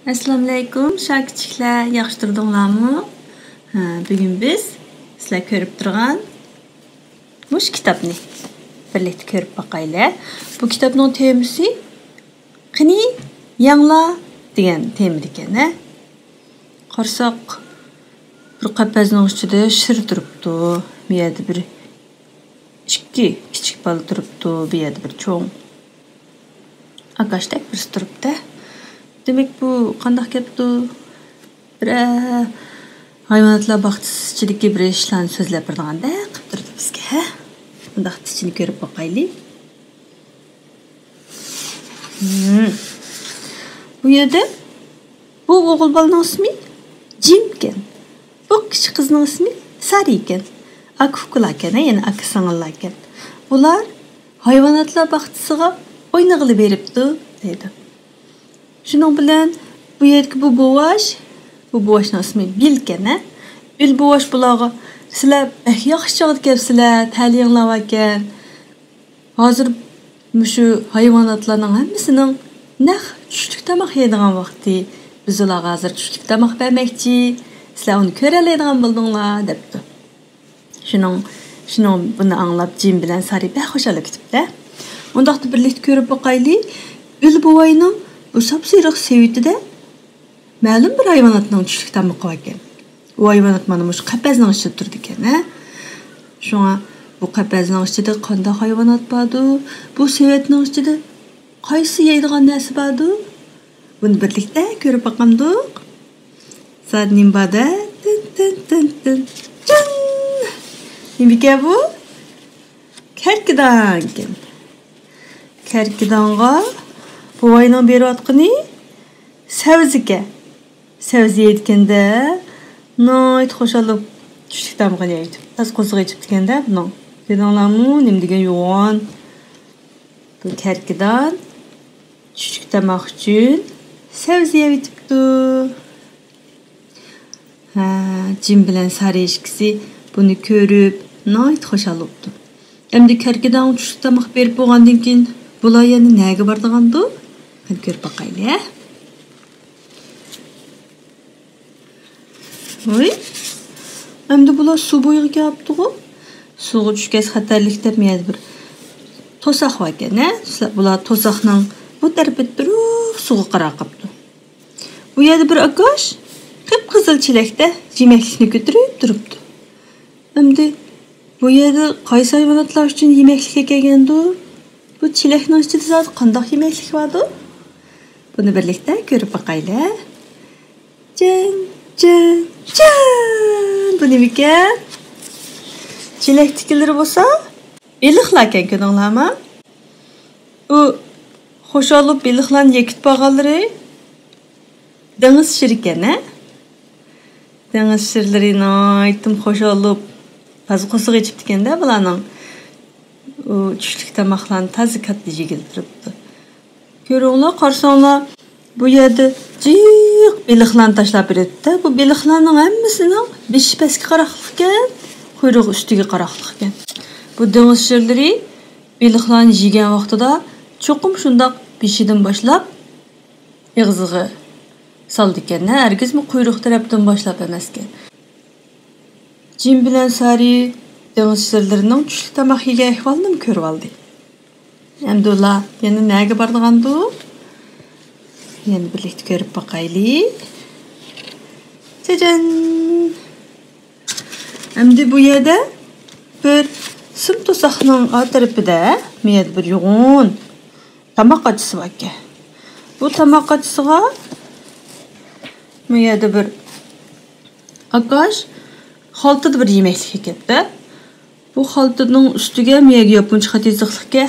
Assalomu alaykum, shogirdlar, yaxshi turdinglarmi? Bugun biz sizlar ko'rib turgan mush kitobni birlikda ko'rib boqaylik. Bu kitobning temasi qani yangla degan tema ekan. Qarsak bir qapazning ichida shir turibdi. Bu yerda bir ikki kichik bola turibdi, bu yerda bir cho'ng agashdak bir turibdi. Demek bu qandaq gapdi? Bir hayvanotlar baxtsizchiligi bir ishlarni so'zlab turganda qilib turdi bizga. Bundaq ichini ko'rib boqaylik. Bu yerda bu o'g'il bolaning ismi Jim ekan. Bu kichik qizning ismi Sari ekan. Aka-ukalar ekan, ya'ni aka-singillar ekan. Bular hayvanotlar baxtisiga o'ynag'ili beribdi, deydi. Şunun bilen bu yerdeki bu boğaşның ismi Bil ekan. Bil boğaş bulağı sizlar yaxshi chog'da kelibsizlar, ta'liyinglar ekan. Hozir mushu hayvonotlarning hammasining naq tushlik tomoq yeydigan vaqti. Biz ularga hozir tushlik tomoq bermoqchi, sizlar uni ko'ra oladigan bo'ldinglar debdi. Şunun buni anglab Jim bilan Sari baxo'shalib ketibdi. Undaqda birlikda ko'rib boqaylik. Bil boğayning bu sapsırıq sevitide ma'lum bir hayvanatning tushlik tomoqi var ekan. U hayvanat mana mush qapazning ichida turdi ekan. Shunga bu qapazning ichida qanday hayvanat bordi? Bu sevetning ichida qaysi yeydigan narsa bordi? Buni birlikda ko'rib boqamdik. Zadnim bada tin. Nima bu? Karkidan ekan. Karkidanga bu ayının beri atqını savziga. Savzi yetkende nayt xoşalıp tushlik tomoqni yeydi. Tas qo'ziq ichib deganda buni. Dedinglarmi, nima degan yo'g'on. Bu karkidan tushlik tomoq uchun savzi yeyibdi. Jim bilan Sari ikisi buni ko'rib nayt xoşalıpdi. Endi karkidan tushlik tomoq berib bo'lgandan keyin bular yana nega bordigandi? Hadi ko'rib boqaylik. Voy. Endi bular suv bo'yiga kelibdi-ku. Suvga tushgach xatarlik deb meydi bir to'saq var ekan, bular to'saqning bu tarafida turib suvga qarab qolibdi. Bu yerda bir akash qip-qizil chelakda yemeklikni ko'tarib turibdi. Endi bu yerda qaysi hayvonotlar uchun yemeklik ekangandi? Bu chelakning ichida zot qanday yemeklik bordi? Buni birlikda ko'rib boqaylik. Can. Bu nima ekan? Chelak tikilari bo'lsa, beliqlar ekan, ko'rdinglarmi? U xo'shalib beliqlarni yekib bo'lganlari dengiz shiri ekan, Dengiz shirlarini aytdim xo'shalib qo'ziq ichib deganda bularning tushlik tomoqlarni toza katta yegil turibdi. Ko'ringlar, qarsanglar bu yerda jiq beliqlarni tashlab beribdi. Bu beliqlarning hammasining beshi pastga qaraqliq ekan, quyrug'i ustiga qaraqliq ekan. Bu dengiz shirlari beliqlarni yegan vaqtida cho'qim shundoq beshidan boshlab og'ziga soldi ekan, hargizmi quyruq tarafdan boshlab emas ekan. Jim bilan Sari dengiz shirlarining tushlik tomoq yegan ahvolini ko'rib oldi. Endi ular yana nega bordigandi? Yana birlikda ko'rib boqaylik. Cacan. Endi bu yerda bir sim to'saqning tarafida meyda bir yo'g'on tomoq qachisi bor ekan. Bu tomoq qachisiga bu yerda bir akash xaltada bir yemeklik ekanda. Bu xaltaning ustiga mega yopuncha xat yoziqlikka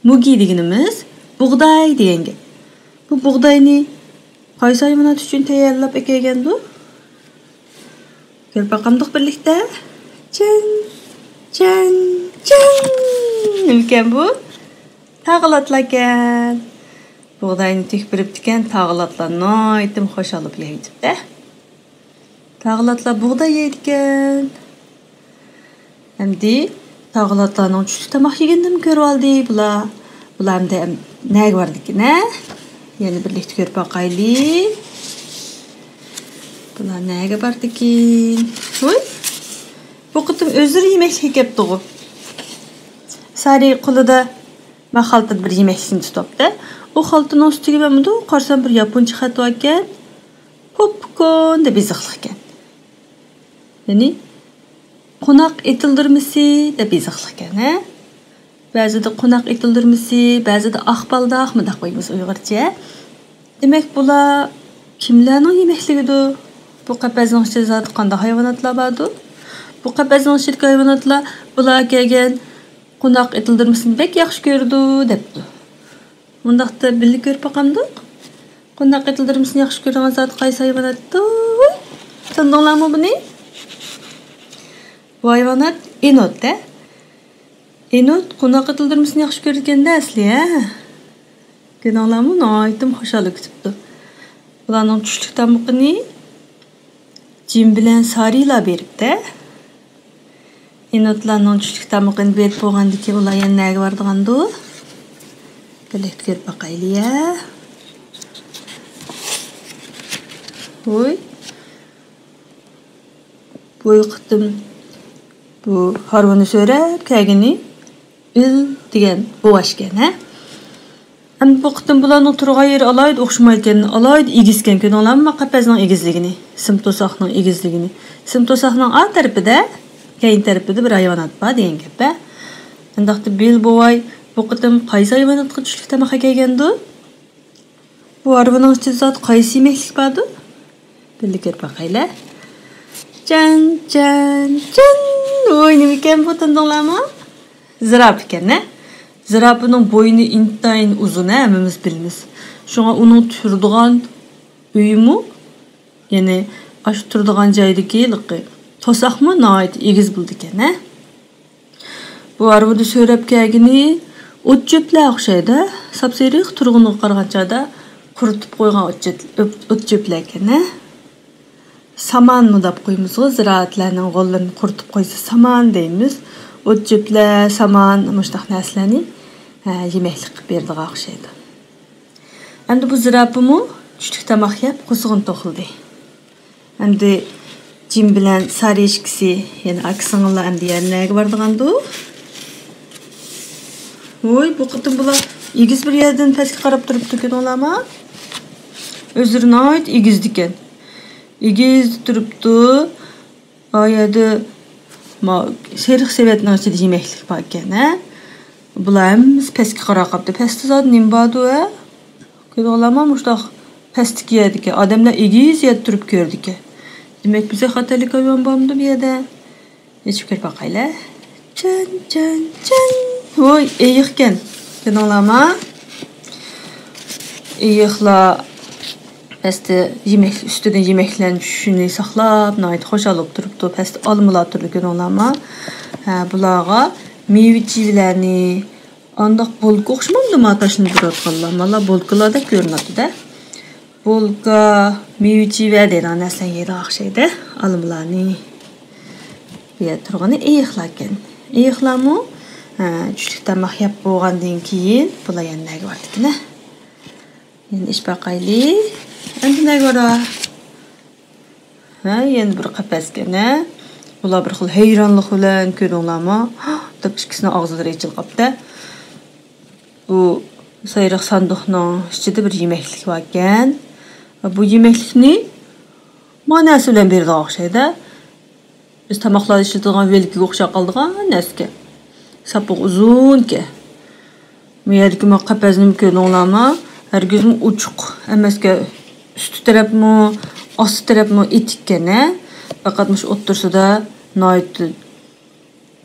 Mugi deganimiz bug'doy degan gap. Bu bug'doyni qaysi hayvonot uchun tayyorlab ekagandi? Ko'rib boqamdik birlikda. Can. Nima bu? Tag'ilotlar ekan. Bug'doyni tekbirib ekan, tag'ilotlar aytdim xo'shalib yeydi-da. Tag'ilotlar bug'doy yeydi ekan. Endi tag'ilotlarning tushlik tomoq yeganini ko'rib oldi bular. Bularda nega bor ekan, Yana birlikte görüp bakaylı. Bular nege bardı ekan? Oy. Bu qitim özür yemeklik kepti o. Sari qo'lida maxaltid bir yemeklikni tutibdi. O xaltani ustiga mamdu qarsam bir yaponcha xat bor ekan. Popcorn deb izohlar ekan. Ya'ni qo'noq etildirmisi deb izohlar ekan, ha? Ba'zida qo'noq etildirmisi, ba'zida aqbaldaq mı deb qo'yamiz Uyg'urcha. Demak, bular kimlarning yemekligidir? Bu qapazning ichida zot qanday hayvonotlar bordir? Bu qapazning ichidagi hayvonotlar bular kelgan qo'noq etildirmasini bek yaxshi ko'rdi debdi. Bundaqda birga ko'rib boqamdik. Qo'noq etildirmasini yaxshi ko'rgan zot qaysi hayvonotdir? Tundinglarmi buni? Bu hayvonot enot-da. Enot qo'noq etildirmasini yaxshi ko'rganda asli, ha? Ko'rganlarmi? Noytim xo'shalik kutibdi. Bularning tushlik tamoqini Jim bilan Sarilar beribdi. Enotlarning tushlik tamoqini berib bo'lgandan keyin ular yana nega bordigandi? Birlikte ko'rib boqaylik-ya. Oy. Bu qitim bu harvoni so'rab kelgani il degan bo'vashgan, ha? Endi bu qitim bularning turgan yeri alayda o'xshamayotganini, alayda egizgan ko'rganlarmi qapazning egizligini, simto'soqning egizligini. Simto'soqning a tarafida, keyin tarafida bir hayvonot bor degan gap, ha? Endaqda bil bo'vay bu qitim qaysi hayvonotga tushlik tamoqqa kelgandi? Bu harvonning ichida zot qaysi yemeklik bordi? Birlikte ko'rib boqaylik. Can. Oy, nima ekan bu tundinglarmi? Zirap ekan, ha? Zirapining bo'yni intayin uzun, hammamiz bilamiz. Shunga uning turadigan uyimi, ya'ni ash turadigan joydagi to'saqmi noit egiz bo'ldi ekan, ha? Bu arvada so'rab kelgani o't cho'plar o'xshaydi. Sapseriq turg'unga qaraganchada quritib qo'ygan o't cho'plar ekan, ha? Samanmi deb qo'yamiz, ziraatlarning g'ollarini quritib qo'ysa saman deymiz. O't cho'plar, saman, mushtaq narsalarni yemeklik qilib berdiga o'xshaydi. Endi bu zirapimi tushlik tamoq yeb qo'zg'in to'qildi. Endi Jim bilan Sari ishkisi, ya'ni aksinglar endi yerlarga bordigandi. Oy, bu qitim bular egiz bir yerdan pastga qarab turibdi ko'rganlarmi? O'zini oid egizdi ekan. Egiz turibdi. Oyada Seriq sevetning ichida yemeklik bor ekan, ha? Bular hammamiz pastga qarab qolibdi. Pastda zot nima bordi, ha? Ko'rganlarmi mushtaq pastga yedi ekan. Odamlar egiz yeb turib ko'rdi ekan. Demak, bizga xatarlik hayvon bormi bu yerda? Yechib ko'rib boqaylik. Can. Voy, eyiq ekan. Ko'rganlarmi? Eyiqlar pastda yemek ustidan yemeklarni tushishini saqlab, noyat xo'shalik turibdi. Pastda olmalar turibdi ko'rganlarmi? Bularga meva-chevalarni andaq bolka o'xshamamdi matashni turadiganlar. Mana bolkalarda ko'rinadi-da. Bolka, meva-cheva degan narsa yedi o'xshaydi. Olmalarni bu yerda turgani eyiqlar ekan. Eyiqlarmi? Tushlik tamoq yeb bo'lgandan keyin bular yana nega bordi ekan, ha? Endi ish boqaylik. Endi nega bor? Ha, endi bir qapaz ekan, ha? Bular bir xil hayronlik bilan ko'ringlarmi? Deb ikkisini og'zlari ichilib qopdi. Bu sayriq sandiqning ichida bir yemeklik bor ekan. Bu yemeklikni manasi bilan berdi o'xshaydi. Biz tamoqlar ishlatadigan velkiga o'xshab qoldigan narsaga. Sapoq uzun ekan. Bu yerdagi qapazni ko'ringlarmi? Hargizmi uchuq emasga üstü tarafmi, osti tarafmi etik ekan, ha? Faqat mush o'ttirsida noyatli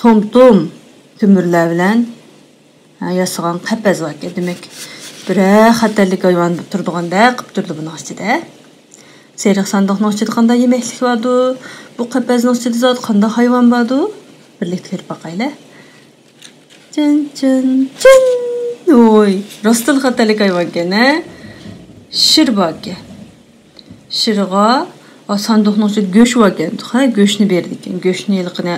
tom ko'mirlar bilan yasagan qapaz bor ekan. Demak, bir xatarlik hayvon turdiganda qilib turdi buni ichida. Seriq sandiqning ichida qanday yemeklik bordi? Bu qapazning ichida zot qanday hayvon bordi? Birlikte ko'rib boqaylik. Can. Oy, rostdan xatarlik hayvon ekan, ha? Shir bor ekan. Shirga sandiqning ichida go'sht bor ekan. Ha, go'shtni berdi ekan. Go'shtni yilqini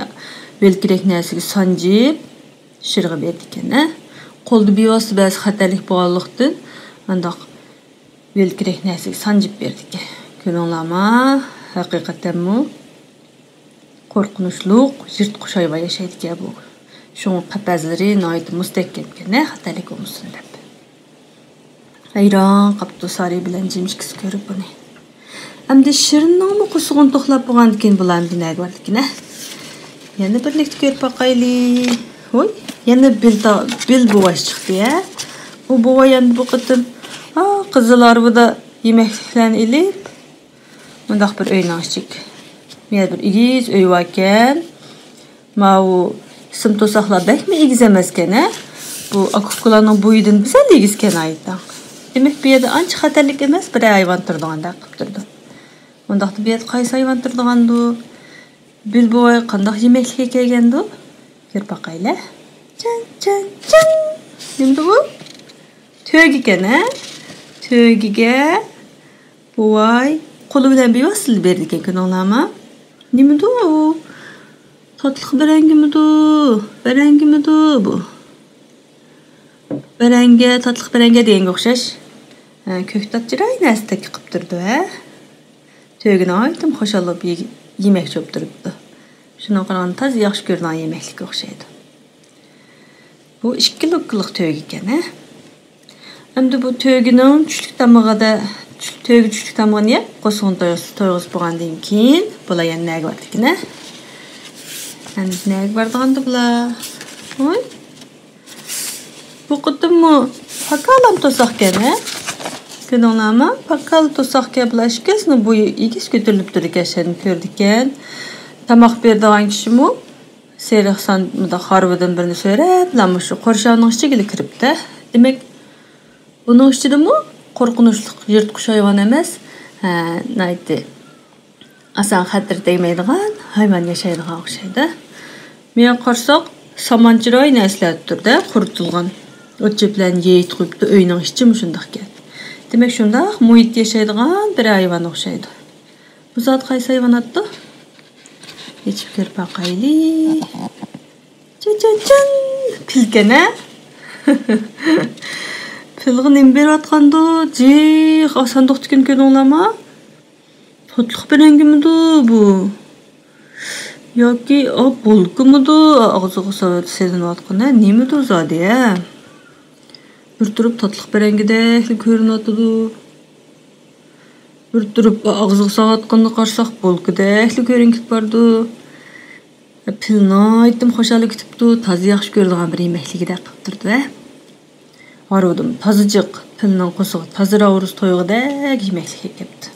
velkirak narsaga sanjib shirga berdi ekan, ha? Qo'lda bevosita ba'zi xatarlik bo'lganlikdan andaq belkirek näsig sanjyp berdik. Görüňlermi? Hakykatdanmi? Korkunçluk, yırtqış hayvan yaşaydık bu. Şoň qapazlary näýt mustakkem, ne hatarlyk olmuşsun dep. Hayran qapdy sary bilen jemişkisi görüp bunu. Hamda şirinniň qusugyny tohlap bolgandyken bulan näge bardykine. Yana birlikde görüp bakaýly. Hoy, yana bil bowaş çykdy ya. Bu bowa ýa-da bu qytym Kızıl Arabada yemeklerini ilip mundaq bir öýüň açyk. Men bir igiz öý barken, mawu isim tosaklar bekmi igiz emasken, bu akukularyň boýudan bizel igizken aýtdy. Demek bu ýerde ança hatarlyk emas, bir haýwan turdyganda akyp durdy. Mundaqda bu ýerde gaýsy haýwan turdygandy? Bil bowa qandaq yemeklik ekendi? Görüp bakaýly. Can. Nimdi bu? Tög eken, Tögige boy kolu bilen bir vasıl berdik ekonomlama. Nimdi o? Tatlyk berengimi bu? Berenge, tatlyk berenge diýenge okşaş. Köktat jiray nästek qyp durdy, Tögüne aýtym hoşalyp yemek çöp durupdy. Şunu qaran taz ýaxşy görýän yemeklik okşaýdy. Bu 2 kiloluk tög eken, Hamda bu tögüniň çüşlük tamagada çüşlük tamagany ýep, gosugyny toýgusyp bolgandan keyin bula ýa näge bardykine. Näge bardygandy bula? Hoy. Bu qytymmy pakalam tosakken, Görüňlermi? Pakal tosakka bulaşkasny bu igiz götürilip durýan gördüken. Tamak berdigan kişimi Serihsan da harbadan birini söýrep, lamu şu qorşanyň içine kiripdi. Demek Bunun içindemi korkunçluk yırtqış hayvan emas, näýdi? Asan hatyr değmeýdigan hayvan ýaşaýdygan okşaýdy. Men qarsak samançyraý näsläp durdy, qurutulgan. Ötçe bilen ýeýit goýupdy öýüniň içi şundaq. Demek şundaq muhit ýaşaýdygan bir hayvan okşaýdy. Bu zat gaýsy hayvanatdy? Geçip görüp bakaýly. Can. Pilkene. Pilgin imber atkandı, sandık tüken görüňlermi? Tatlyk berengimidi bu? Yoki bulgumidi? Agzyga salat serin atkan, nemidi o zady? Bir turup tatlyk berengidek görünýärdi. Bir turup agzyga salatkandy qarsak bulgudek görüňkip bardy. Pilni aýtdym hoşalyk kütüpdi, tazy ýaxşy görýän bir yemekligidek qyp durdy. Arudum tazyjyk pilniň qosugy tazyra urus toýgudek yemeklik ekipdi.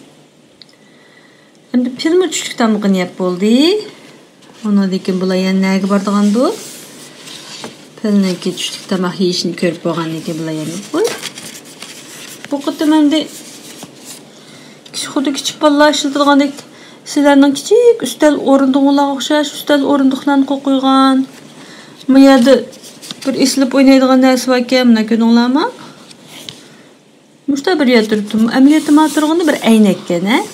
Endi pilmi çüşlük tamagyny ýep boldy. Ona dikin bula ýa näge bardygandy? Pilniki çüşlük tamak ýeşini görüp bolgan eken bula ýa. Bu qytym endi kiçik balalar işletirgandek sizlerning kiçik üstel orunduqlara okşaş, üstel orunduqlarni qo'ygan. Bu ýerde bir islip oynaydigan näse bar eken, muna görüňlermi? Muşta bir ýerde turupdym. Ämeliýetime atyrganda bir äýnek eken,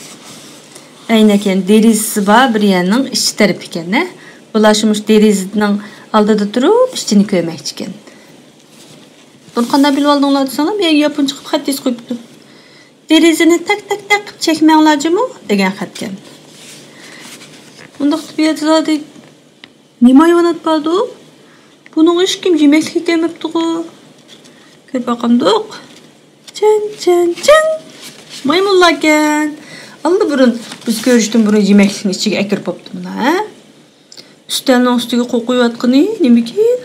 Äýnek derisi bar, bir ýanyň iç tarapy eken, Bulaşymış derisiň aldyda turup, içini köýmekçi eken. Bunu qanday bilip aldyňlar desňler, men ýapyn çykyp hat ýaz goýupdy. Derizini tak çekmeňlerjimi degen hat eken. Bundaq bir ýerde nima ýawnat bardy? Bunun hiç kim yemeklik yemepdi go. Görüp bakamdyk. Can. Maymunlar eken. Aldy burun biz görüşdüm burun yemekliğin içine ekirip bopdy buna, Üstelniň üstüge qo'yup atgyny nemikin?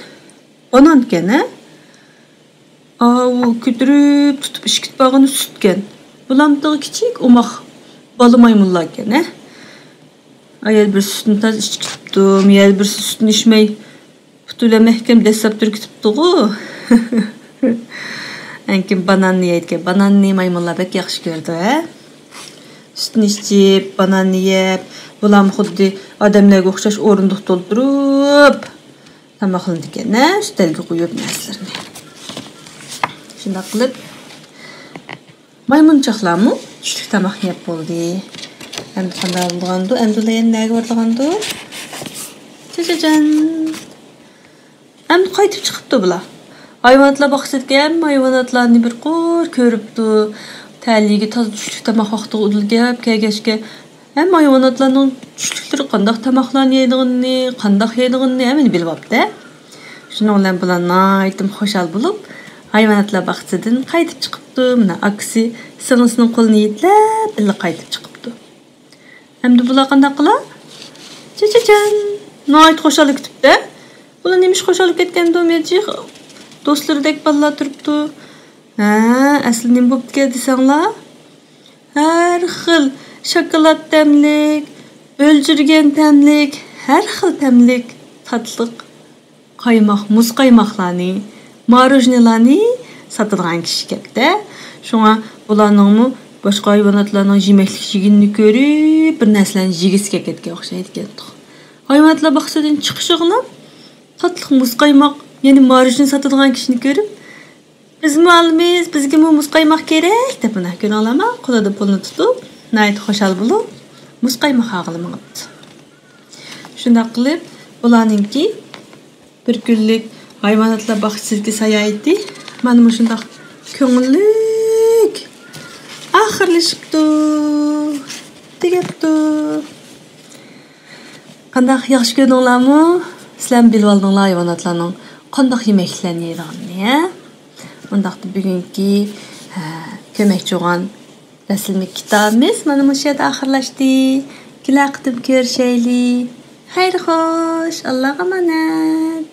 Banan eken, O kütürüp tutup işkit bagany süt eken. Bulamdygy kiçik umak baly maymunlar eken, Ayel bir sütünü taz içkitipdi, ýa bir sütünü içmey Putula mehkem desap türkütüpdi go. Enkin bananny ýetken, bananny maymunlar bek ýaxşy gördü, Sütünü içip, bananny ýep, bulam huddi adamlarga okşaş orunduq doldurup tamaklandy eken, üstelge goýup näslerini. Şundaq qılıp maymunçaklarmy çüşlük tamak ýep boldy. Endi qanday bolgandy? Endi ýene näge bardygandy? Can. Endi qaytyp çykypdy bular. Hayvanatlar baksetken hayvanatlarni bir qor körüpdi. Təligi taz düşlük tamaq vaxtı udulgab kəgəşkə hem hayvanatlarning düşlüklері qandaq tamaqlarni yeydiğini, qandaq yeydiğini həmini bilib apdı. Şunu bilan bular aytım xoşal bo'lib, hayvanatlar baxtisidan qaytib chiqibdi. Mana aksi singlisining qo'lini yetlab billa qaytib chiqibdi. Hamda bular qandaq qila? Çeçeçen. Nayt xoşalık ketibdi. Bular nemiş xoşalık ketgan do'mejik do'stlaridek balalar turibdi. Asli nima bo'pti desanglar? Har xil shokolad tamlik, o'ldirgan tamlik, har xil tamlik, tatliq, qaymoq, muz qaymoqlarni, marojnilarni sotadigan kishi keldi. Shunga bularning boshqa hayvonotlarning yemaklik yeginini ko'rib, bir narsalarni yegisiga ketgan o'xshaydi ekan. Hayvonotlar baxsidan chiqishig'lab, tatliq muz qaymoq, ya'ni marojni sotadigan kishini ko'rib, bizmi almaymiz, bizga muz qaymoq kerak deb buni ko'ralama, qo'lida pulni tutib, nayt xoşal bo'lib, muz qaymoq ag'ilmoqdi. Shunda qilib, ularningki bir kunlik hayvonotlar baxtsizga sayaydi. Mana shunda ko'ngillik axirlashibdi. Degapti. Qandaq yaxshi ko'rdinglarmi? Sizlar bilib oldinglar hayvonotlarning qandaq yemeklarni yeydiganini. Undaqda bugungi köməkçi olan rəsmi kitabımız mana bu yerdə axırlaşdı. Gülə qıtıb görüşəyli. Xeyr xoş, Allah'a əmanət.